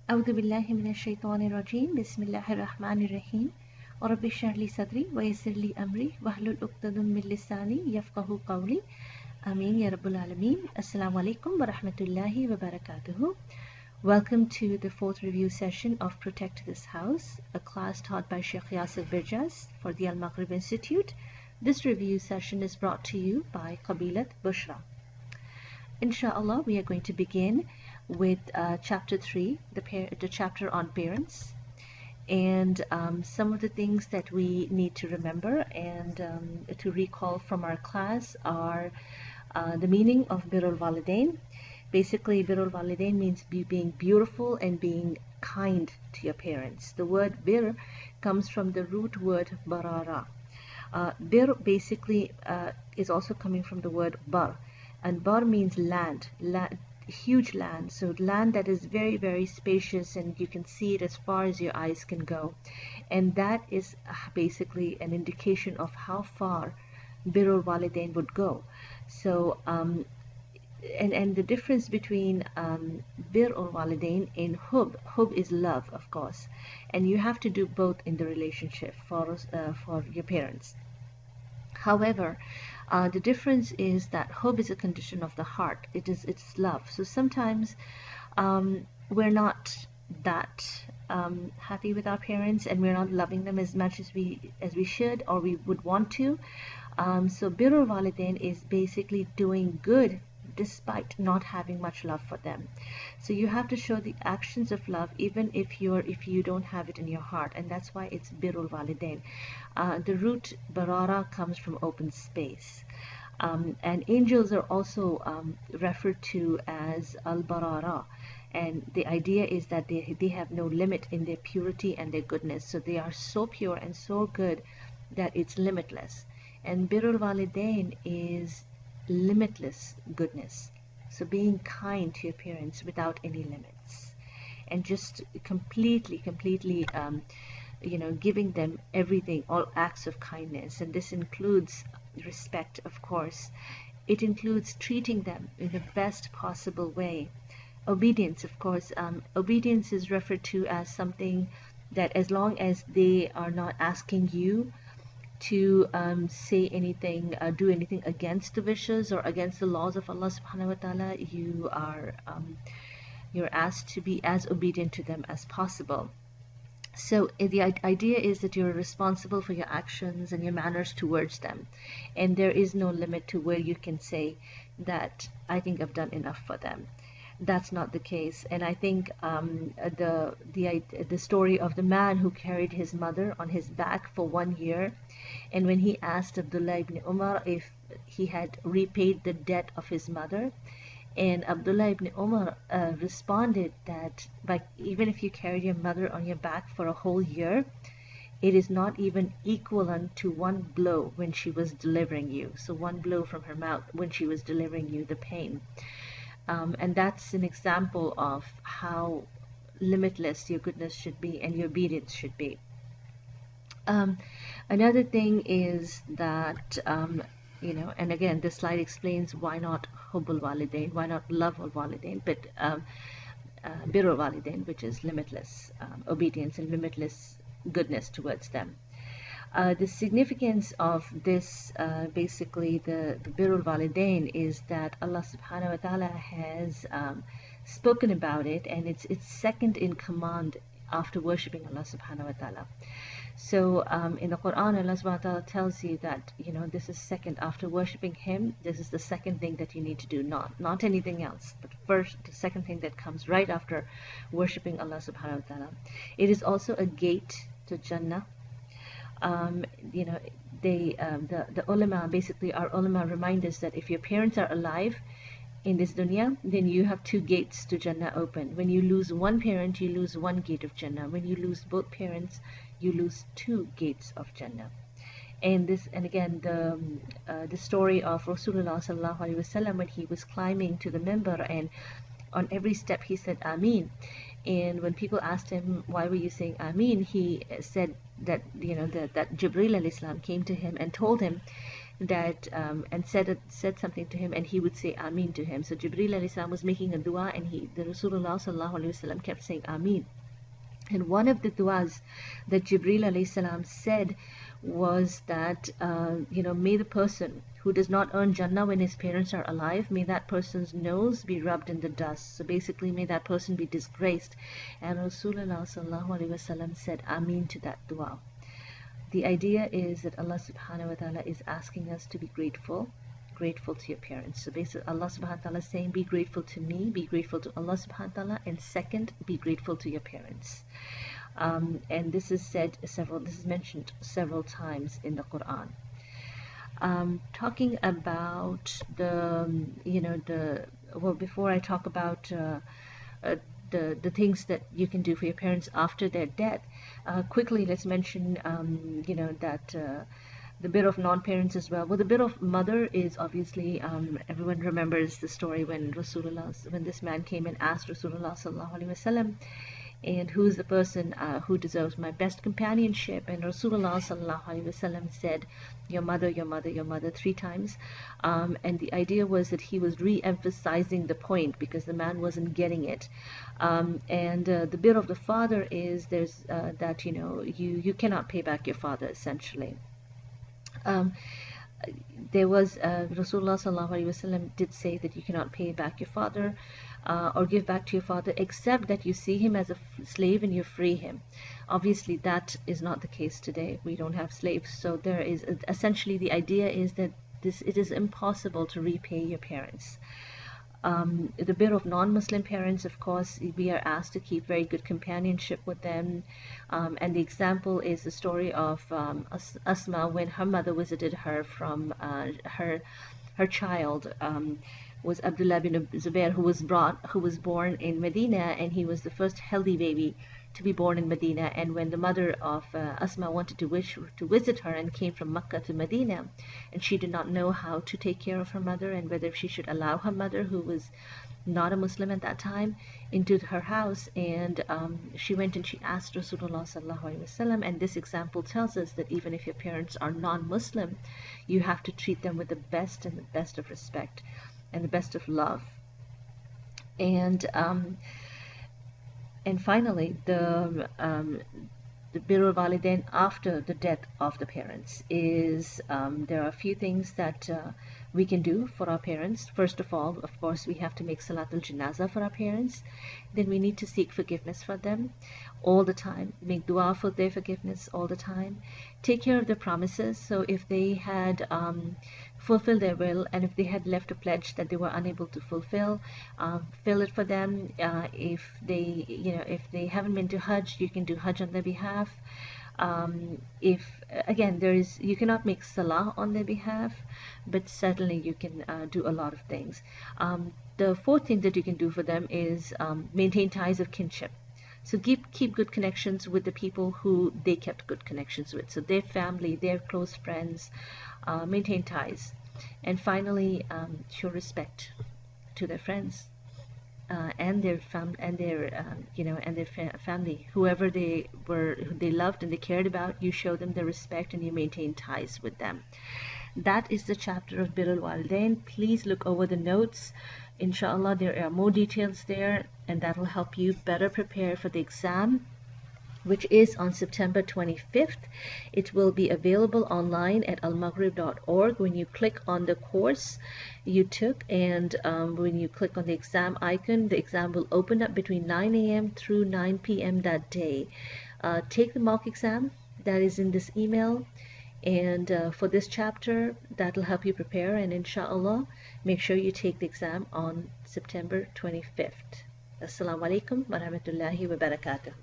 أعوذ بالله من الشيطان الرجيم بسم الله الرحمن الرحيم رب اشرح لي صدري ويسر لي أمري واحلل عقدة من لساني يفقهوا قولي آمين يا رب العالمين. Assalamu alaikum wa rahmatullahi wa barakatuhu. Welcome to the fourth review session of Protect This House, a class taught by Sheikh Yasir Birjas for the Al Maghrib Institute. This review session is brought to you by Qabilat Bushra. Inshallah, we are going to begin with chapter 3, the chapter on parents, and some of the things that we need to remember and to recall from our class are the meaning of Birrul Walidain. Basically, Birrul Walidain means being beautiful and being kind to your parents. The word bir comes from the root word barara. Bir basically is also coming from the word bar, and bar means land, huge land, so land that is very, very spacious and you can see it as far as your eyes can go, and that is basically an indication of how far Birrul Walidain would go. So and the difference between Birrul Walidain and hub is love, of course, and you have to do both in the relationship for your parents. However, the difference is that hub is a condition of the heart. It's love. So sometimes we're not that happy with our parents, and we're not loving them as much as we should or we would want to. So Birrul Walidain is basically doing good despite not having much love for them. So you have to show the actions of love even if you don't have it in your heart, and that's why it's Birrul Walidain. The root barara comes from open space, and angels are also referred to as al-barara, and the idea is that they have no limit in their purity and their goodness. So they are so pure and so good that it's limitless, and Birrul Walidain is limitless goodness. So being kind to your parents without any limits, and just completely giving them everything, all acts of kindness. And this includes respect, of course. It includes treating them in the best possible way. Obedience, of course. Obedience is referred to as something that, as long as they are not asking you to say anything, do anything against the wishes or against the laws of Allah subhanahu wa ta'ala, you're asked to be as obedient to them as possible. So the idea is that you're responsible for your actions and your manners towards them, and there is no limit to where you can say that I think I've done enough for them. That's not the case. And I think the story of the man who carried his mother on his back for 1 year, and when he asked Abdullah ibn Umar if he had repaid the debt of his mother, and Abdullah ibn Umar responded that even if you carried your mother on your back for a whole year, it is not even equivalent to one blow when she was delivering you. So one blow from her mouth when she was delivering you, the pain. And that's an example of how limitless your goodness should be and your obedience should be. Another thing is that, and again, this slide explains why not Hubbul Walidain, why not love al Walidain, but Birrul Walidain, which is limitless obedience and limitless goodness towards them. The significance of this, basically the Birrul Walidain, is that Allah subhanahu wa ta'ala has spoken about it, and it's second in command after worshipping Allah subhanahu wa ta'ala. So in the Quran, Allah subhanahu wa ta'ala tells you that, this is second after worshipping Him. This is the second thing that you need to do, not anything else, but first, the second thing that comes right after worshipping Allah subhanahu wa ta'ala. It is also a gate to Jannah. The ulama, basically our ulama, remind us that if your parents are alive in this dunya, then you have two gates to Jannah open. When you lose one parent, you lose one gate of Jannah. When you lose both parents, you lose two gates of Jannah. And again, the story of Rasulullah sallallahu alaihi wasallam, when he was climbing to the minbar, and on every step he said Ameen. And when people asked him, why were you saying Ameen, he said that that Jibreel alayhi salam came to him and told him that and said something to him, and he would say Ameen to him. So Jibreel alayhi salam was making a dua, and the Rasulullah sallallahu alaihi wasallam kept saying Ameen. And one of the duas that Jibreel alayhi salam said was that, may the person who does not earn Jannah when his parents are alive, may that person's nose be rubbed in the dust. So basically, may that person be disgraced. And Rasulullah sallallahu alaihi wasallam said Ameen to that dua. The idea is that Allah subhanahu wa ta'ala is asking us to be grateful to your parents. So basically, Allah subhanahu wa ta'ala is saying, be grateful to me, be grateful to Allah subhanahu wa ta'ala, and second, be grateful to your parents. And this is mentioned several times in the Quran. Talking about before I talk about the things that you can do for your parents after their death, quickly let's mention that the bit of non-parents as well. Well, the bit of mother is obviously, everyone remembers the story when this man came and asked Rasulullah sallallahu alaihi wasallam, and who's the person who deserves my best companionship? And Rasulullah sallallahu alaihi wasallam said, your mother, your mother, your mother, 3 times. And the idea was that he was re-emphasizing the point because the man wasn't getting it. And the bit of the father is that you cannot pay back your father, essentially. There was Rasulullah sallallahu alaihi wasallam did say that you cannot pay back your father or give back to your father except that you see him as a slave and you free him. Obviously that is not the case today. We don't have slaves, so there is essentially the idea is that it is impossible to repay your parents. The bit of non-Muslim parents, of course, we are asked to keep very good companionship with them. And the example is the story of Asma when her mother visited her from her child was Abdullah bin Zubair, who was born in Medina, and he was the first healthy baby to be born in Medina. And when the mother of Asma wanted to visit her and came from Makkah to Medina, and she did not know how to take care of her mother and whether she should allow her mother, who was not a Muslim at that time, into her house, and she went and she asked Rasulullah sallallahu alaihi wasallam. And this example tells us that even if your parents are non-Muslim, you have to treat them with the best of respect and the best of love. And finally, the birrul walidain after the death of the parents is there are a few things that we can do for our parents. First of all, of course, we have to make salatul janazah for our parents. Then we need to seek forgiveness for them all the time. Make dua for their forgiveness all the time. Take care of their promises. So if they had fulfill their will, and if they had left a pledge that they were unable to fulfill, fill it for them. If they haven't been to Hajj, you can do Hajj on their behalf. You cannot make salah on their behalf, but certainly you can do a lot of things. The fourth thing that you can do for them is maintain ties of kinship. So keep good connections with the people who they kept good connections with. So their family, their close friends, maintain ties. And finally, show respect to their friends and their family, whoever they loved and they cared about. You show them the respect and you maintain ties with them. That is the chapter of birrul walidain. Please look over the notes. Inshallah, there are more details there, and that will help you better prepare for the exam, which is on September 25th. It will be available online at almaghrib.org. When you click on the course you took, and when you click on the exam icon, the exam will open up between 9 a.m. through 9 p.m. that day. Take the mock exam that is in this email, and for this chapter, that will help you prepare, and inshallah, make sure you take the exam on September 25th. Assalamu alaikum wa rahmatullahi wa barakatuh.